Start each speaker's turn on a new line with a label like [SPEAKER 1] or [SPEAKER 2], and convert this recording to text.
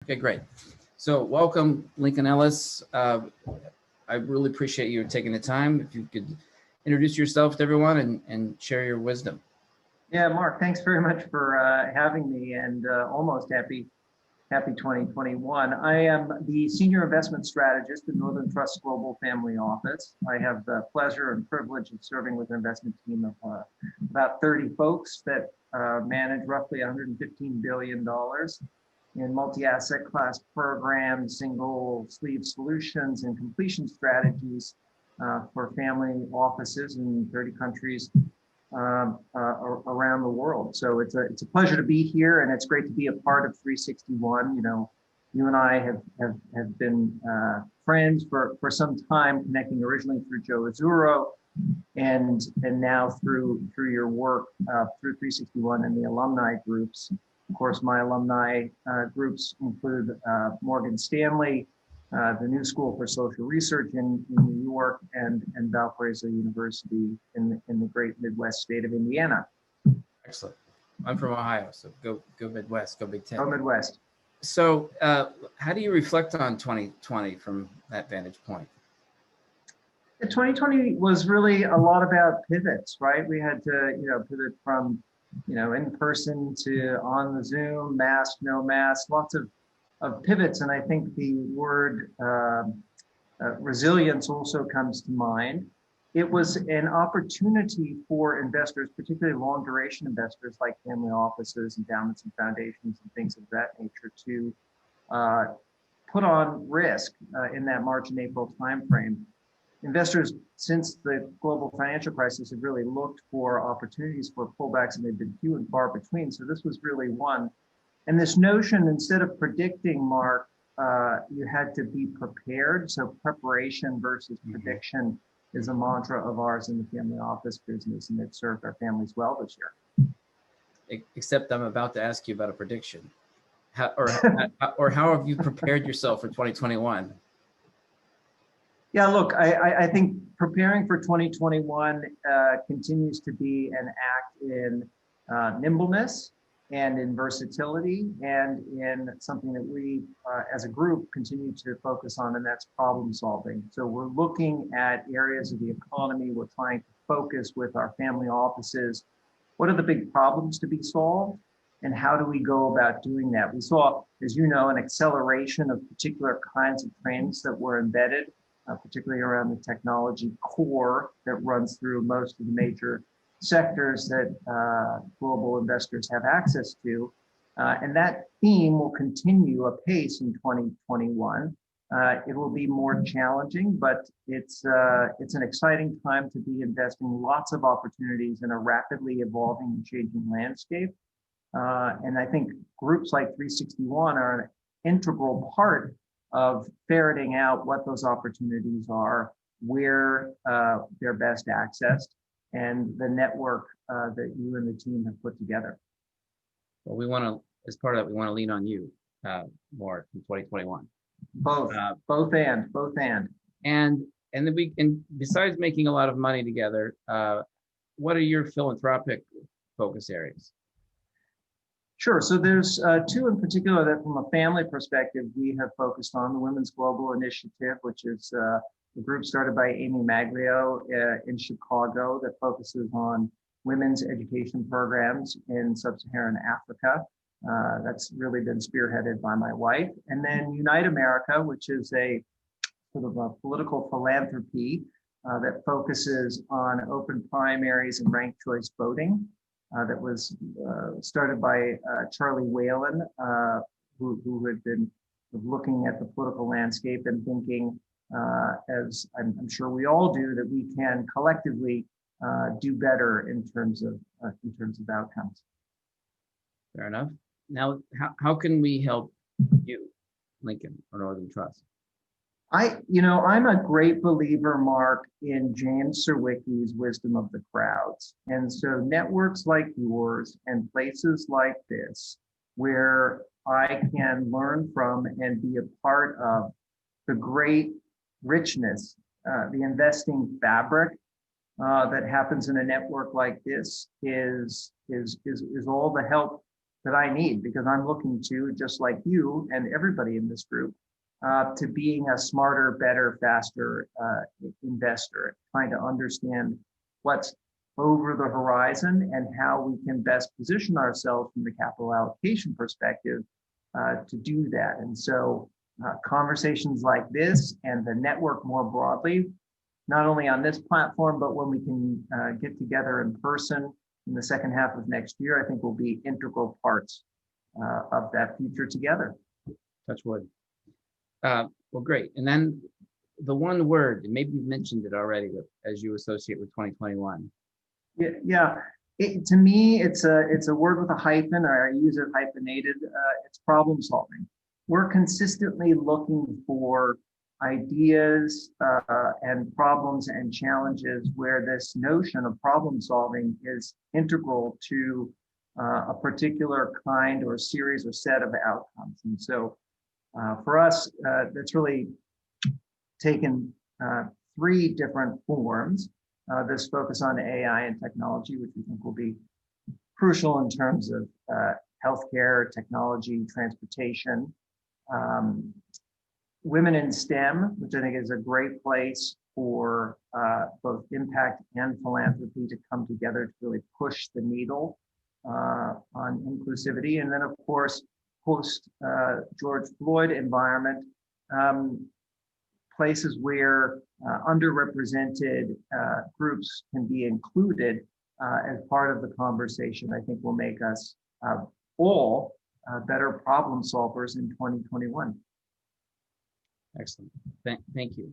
[SPEAKER 1] Okay, great. So welcome, Lincoln Ellis. I really appreciate you taking the time. If you could introduce yourself to everyone and share your wisdom.
[SPEAKER 2] Yeah, Mark, thanks very much for having me, and almost happy 2021. I am the Senior Investment Strategist at Northern Trust Global Family Office. I have the pleasure and privilege of serving with an investment team of about 30 folks that manage roughly $115 billion in multi-asset class programs, single sleeve solutions, and completion strategies for family offices in 30 countries around the world. So it's a pleasure to be here, and it's great to be a part of 361. You know, you and I have been friends for some time, connecting originally through Joe Azzurro, and now through your work through 361 and the alumni groups. Of course, my alumni groups include Morgan Stanley, the New School for Social Research in New York, and Valparaiso University in the great Midwest state of Indiana.
[SPEAKER 1] Excellent. I'm from Ohio, so go Midwest, go Big Ten.
[SPEAKER 2] Go Midwest.
[SPEAKER 1] So how do you reflect on 2020 from that vantage point?
[SPEAKER 2] 2020 was really a lot about pivots, right? We had to, pivot from, in person to on the Zoom, mask, no mask, lots of pivots. And I think the word resilience also comes to mind. It was an opportunity for investors, particularly long duration investors like family offices, endowments and foundations and things of that nature, to put on risk in that March and April timeframe. Investors, since the global financial crisis, have really looked for opportunities for pullbacks, and they've been few and far between. So this was really one. And this notion, instead of predicting, Mark, you had to be prepared. So preparation versus prediction is a mantra of ours in the family office business, and it served our families well this year.
[SPEAKER 1] Except I'm about to ask you about a prediction. Or how have you prepared yourself for 2021?
[SPEAKER 2] Yeah, look, I think preparing for 2021 continues to be an act in nimbleness and in versatility, and in something that we as a group continue to focus on, and that's problem solving. So we're looking at areas of the economy. We're trying to focus with our family offices. What are the big problems to be solved, and how do we go about doing that? We saw, as you know, an acceleration of particular kinds of trends that were embedded, particularly around the technology core that runs through most of the major sectors that global investors have access to. And that theme will continue apace in 2021. It will be more challenging, but it's an exciting time to be investing lots of opportunities in a rapidly evolving and changing landscape. And I think groups like 361 are an integral part of ferreting out what those opportunities are, where they're best accessed, and the network that you and the team have put together.
[SPEAKER 1] Well, we want to, as part of that, we want to lean on you more in 2021.
[SPEAKER 2] Both and.
[SPEAKER 1] And then besides making a lot of money together, what are your philanthropic focus areas?
[SPEAKER 2] Sure. So there's two in particular that, from a family perspective, we have focused on: the Women's Global Initiative, which is a group started by Amy Maglio in Chicago that focuses on women's education programs in sub-Saharan Africa. That's really been spearheaded by my wife. And then Unite America, which is a sort of a political philanthropy that focuses on open primaries and ranked choice voting. That was started by Charlie Whalen, who had been looking at the political landscape and thinking, as I'm sure we all do, that we can collectively do better in terms of outcomes.
[SPEAKER 1] Fair enough. Now, how can we help you, Lincoln or Northern Trust?
[SPEAKER 2] I'm a great believer, Mark, in James Surowiecki's wisdom of the crowds. And so networks like yours and places like this, where I can learn from and be a part of the great richness, the investing fabric that happens in a network like this, is all the help that I need, because I'm looking to, just like you and everybody in this group, to being a smarter, better, faster investor, trying to understand what's over the horizon and how we can best position ourselves from the capital allocation perspective to do that. And so conversations like this and the network more broadly, not only on this platform, but when we can get together in person in the second half of next year, I think will be integral parts of that future together.
[SPEAKER 1] Touch wood. Well, great. And then the one word, and maybe you've mentioned it already, as you associate with 2021.
[SPEAKER 2] Yeah. To me, it's a word with a hyphen, or I use it hyphenated. It's problem solving. We're consistently looking for ideas and problems and challenges where this notion of problem solving is integral to a particular kind or series or set of outcomes. And so for us, that's really taken three different forms. This focus on AI and technology, which we think will be crucial in terms of healthcare, technology, transportation. Women in STEM, which I think is a great place for both impact and philanthropy to come together to really push the needle on inclusivity. And then, of course, post George Floyd environment, places where underrepresented groups can be included as part of the conversation, I think will make us all better problem solvers in 2021.
[SPEAKER 1] Excellent. Thank you.